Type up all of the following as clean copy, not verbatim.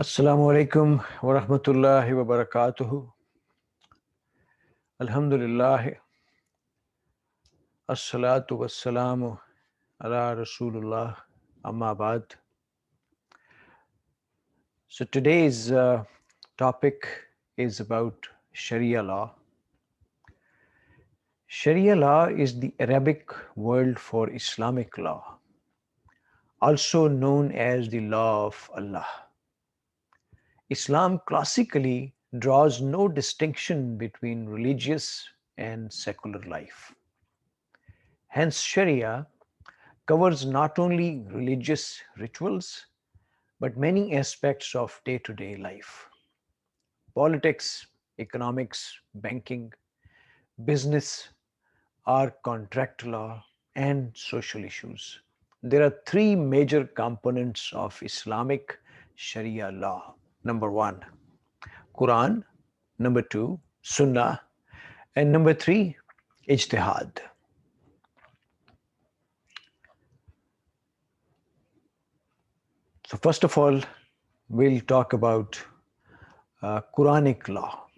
Assalamu alaikum wa rahmatullahi wa barakatuhu. Alhamdulillah. Assalatu wassalamu ala Rasulullah. Amma ba'd. So today's topic is about Sharia law. Sharia law is the Arabic word for Islamic law, also known as the law of Allah. Islam classically draws no distinction between religious and secular life. Hence, Sharia covers not only religious rituals but many aspects of day to day life: politics, economics, banking, business, or contract law, and social issues. There are three major components of Islamic Sharia law. Number one, Quran. Number two, Sunnah. And number three, Ijtihad. So, first of all, we'll talk about Quranic law.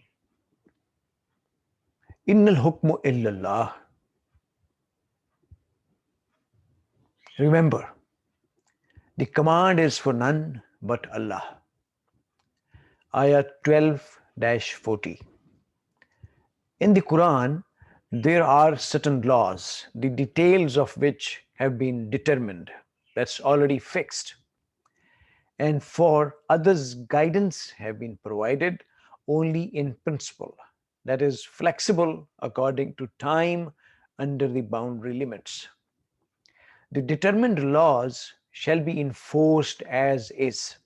Innal hukmu illallah. Remember, the command is for none but Allah. Ayah 12-40. In the Quran, there are certain laws, the details of which have been determined, that's already fixed. And for others, guidance have been provided only in principle, that is flexible according to time under the boundary limits. The determined laws shall be enforced as is.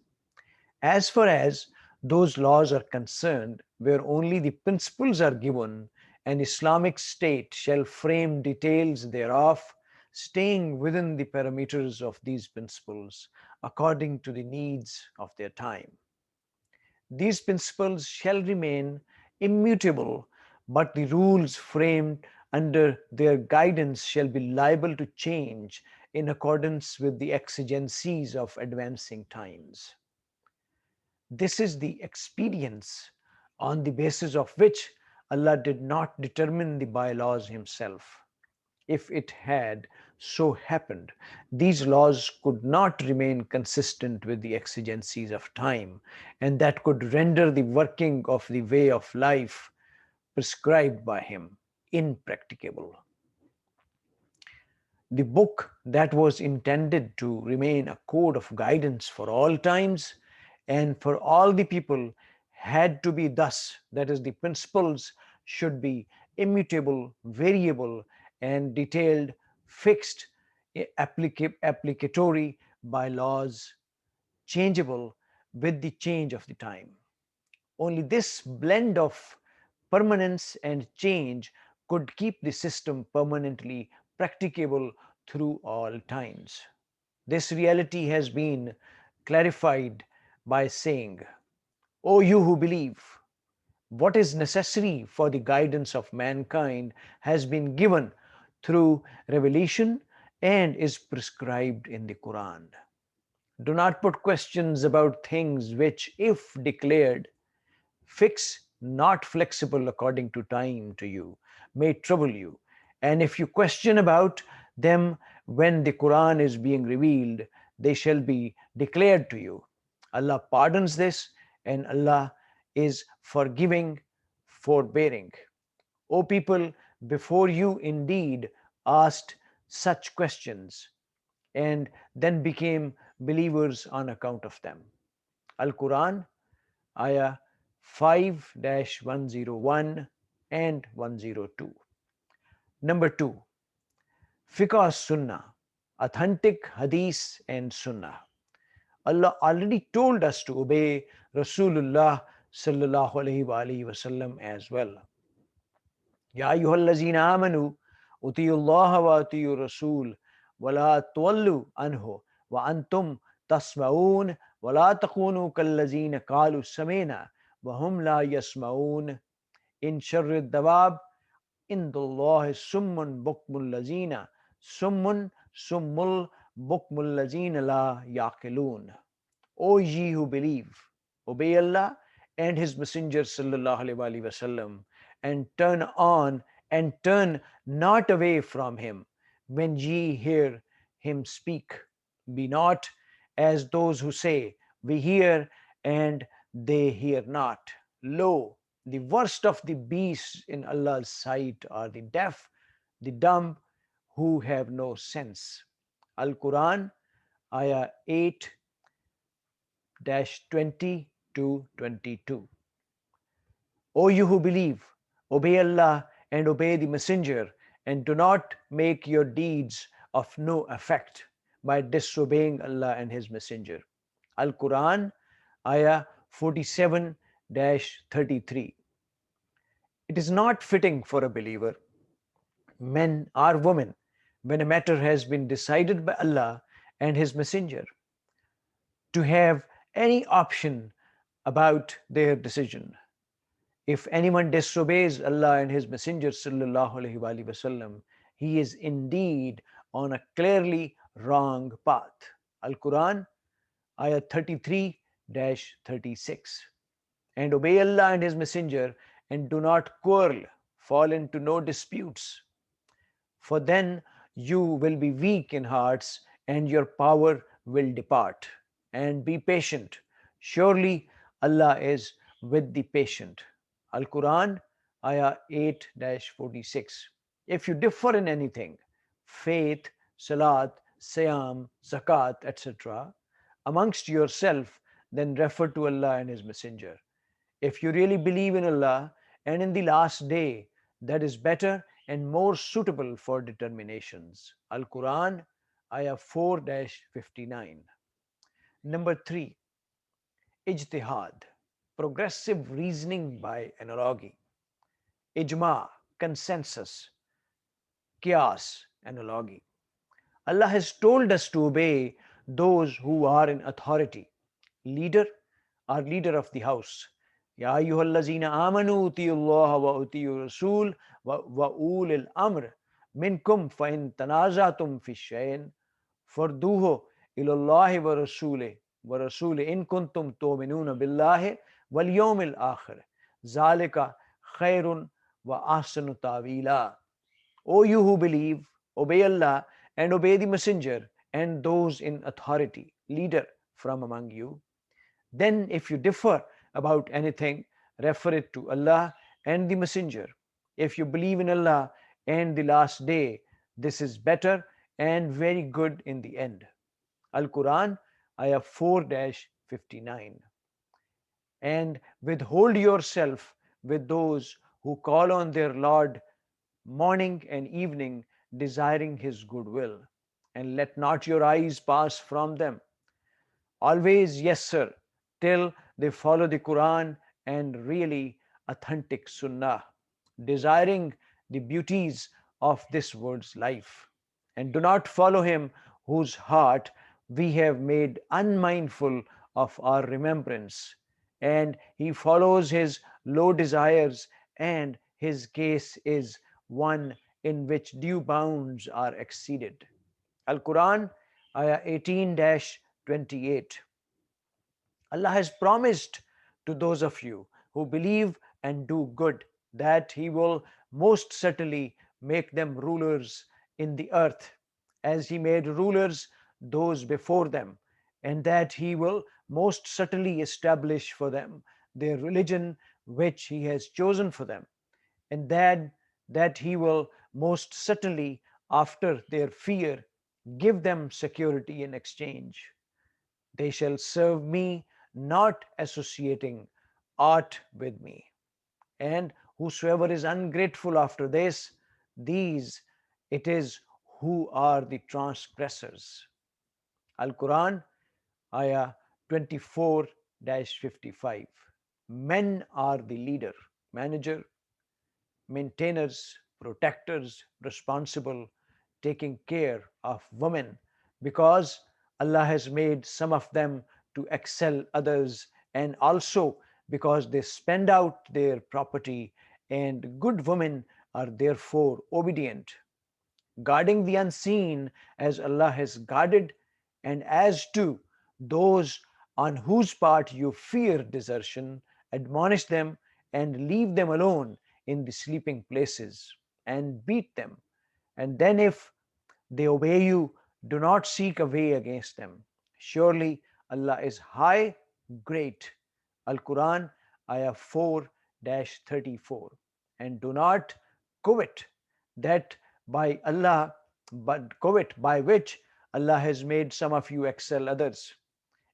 As far as those laws are concerned, where only the principles are given, an Islamic State shall frame details thereof, staying within the parameters of these principles according to the needs of their time. These principles shall remain immutable, but the rules framed under their guidance shall be liable to change in accordance with the exigencies of advancing times. This is the expedience on the basis of which Allah did not determine the bylaws Himself. If it had so happened, these laws could not remain consistent with the exigencies of time, and that could render the working of the way of life prescribed by Him impracticable. The book that was intended to remain a code of guidance for all times and for all the people had to be thus, that is, the principles should be immutable, variable, and detailed, fixed, applicatory by laws, changeable with the change of the time. Only this blend of permanence and change could keep the system permanently practicable through all times. This reality has been clarified by saying, O you who believe, what is necessary for the guidance of mankind has been given through revelation and is prescribed in the Quran. Do not put questions about things which, if declared fix, not flexible according to time to you, may trouble you. And if you question about them when the Quran is being revealed, they shall be declared to you. Allah pardons this, and Allah is forgiving, forbearing. O people, before you indeed asked such questions and then became believers on account of them. Al Quran, Ayah 5-101 and 102. Number two, Fiqh Sunnah, authentic Hadith and Sunnah. Allah already told us to obey Rasulullah sallallahu alaihi wasallam as well. Ya ayyuhallazina amanu utiullaha wa utiur rasul wa la tuwallu anhu wa antum tasma'un wa la takunu kallazina qalu sami'na wa hum la yasma'un. In sharri dawab indallahi summun bukmul lazina summun summul bukmul lazina la yaqilun. O ye who believe, obey Allah and His Messenger sallallahu alaihi wasallam, and turn on and turn not away from him when ye hear him speak. Be not as those who say, we hear and they hear not. Lo, the worst of the beasts in Allah's sight are the deaf, the dumb, who have no sense. Al Quran, Ayah 8-20 to 22. O you who believe, obey Allah and obey the Messenger, and do not make your deeds of no effect by disobeying Allah and His Messenger. Al Quran, Ayah 47-33. It is not fitting for a believer, men or women, when a matter has been decided by Allah and His Messenger, to have any option about their decision. If anyone disobeys Allah and His Messenger sallallahu alaihi wasallam, he is indeed on a clearly wrong path. Al Quran, Ayah 33-36. And obey Allah and His Messenger, and do not quarrel, fall into no disputes. For then you will be weak in hearts, and your power will depart. And be patient. Surely Allah is with the patient. Al Quran, Ayah 8-46. If you differ in anything, faith, salat, siyam, zakat, etc., amongst yourself, then refer to Allah and His Messenger. If you really believe in Allah and in the last day, that is better and more suitable for determinations. Al Quran, Ayah 4-59. Number 3, Ijtihad, progressive reasoning by analogy. Ijma, consensus. Qiyas, analogy. Allah has told us to obey those who are in authority. Leader, or leader of the house. Ya ayyuhallazina amanu utiullaha wa utiur rasul wa ulil amr minkum fa in tanazatum fi shay'in farduhu ilallahi wa rasuli in kuntum tu'minuna billahi wal yawmil akhir zalika khairun wa ahsanu ta'wila. O you who believe, obey Allah and obey the Messenger and those in authority, leader from among you. Then, if you differ about anything, refer it to Allah and the Messenger. If you believe in Allah and the last day, this is better and very good in the end. Al Quran, Ayah 4-59. And withhold yourself with those who call on their Lord morning and evening, desiring His goodwill, and let not your eyes pass from them. Always, yes, sir, till they follow the Quran and really authentic Sunnah, desiring the beauties of this world's life. And do not follow him whose heart we have made unmindful of our remembrance, and he follows his low desires, and his case is one in which due bounds are exceeded. Al Quran, Ayah 18-28. Allah has promised to those of you who believe and do good that He will most certainly make them rulers in the earth, as He made rulers those before them, and that He will most certainly establish for them their religion which He has chosen for them, and that He will most certainly, after their fear, give them security in exchange. They shall serve me, not associating aught with me. And whosoever is ungrateful after this, these it is who are the transgressors. Al Quran, Ayah 24-55. Men are the leader, manager, maintainers, protectors, responsible, taking care of women, because Allah has made some of them to excel others, and also because they spend out their property, and good women are therefore obedient, guarding the unseen as Allah has guarded, and as to those on whose part you fear desertion, admonish them and leave them alone in the sleeping places and beat them. And then, if they obey you, do not seek a way against them. Surely Allah is high, great. Al Quran, Ayah 4-34. And do not covet that by Allah, but covet by which Allah has made some of you excel others.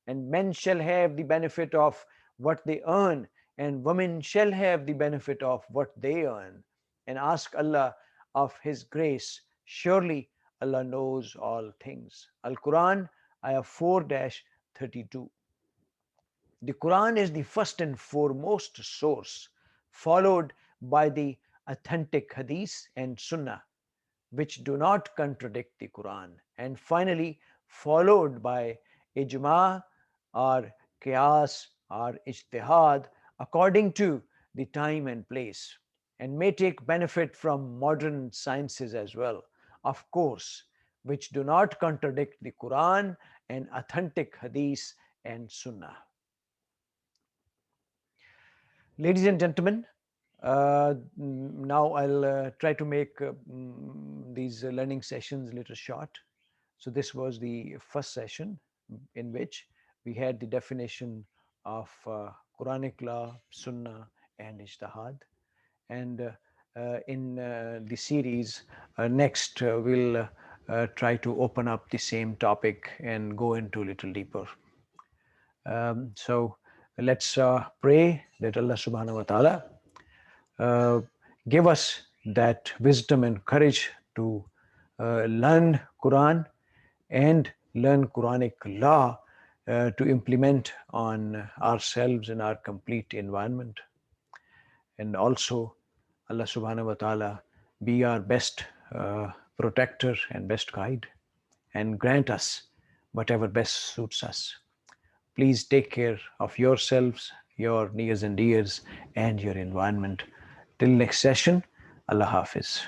And men shall have the benefit of what they earn, and women shall have the benefit of what they earn. And ask Allah of His grace. Surely Allah knows all things. Al Quran, Ayah 4-32. The Quran is the first and foremost source, followed by the authentic Hadith and Sunnah, which do not contradict the Quran, and finally followed by ijma or qiyas or ijtihad according to the time and place, and may take benefit from modern sciences as well, of course, which do not contradict the Quran and authentic Hadith and Sunnah. Ladies and gentlemen, now I'll try to make these learning sessions a little short. So this was the first session in which we had the definition of Quranic law, Sunnah, and Ijtihad. And in the series next, we'll try to open up the same topic and go into a little deeper. So let's pray that Allah subhanahu wa ta'ala give us that wisdom and courage to learn Quran and learn Quranic law to implement on ourselves and our complete environment. And also Allah subhanahu wa ta'ala be our best protector and best guide, and grant us whatever best suits us. Please take care of yourselves, your nears and dears, and your environment. Till next session, Allah Hafiz.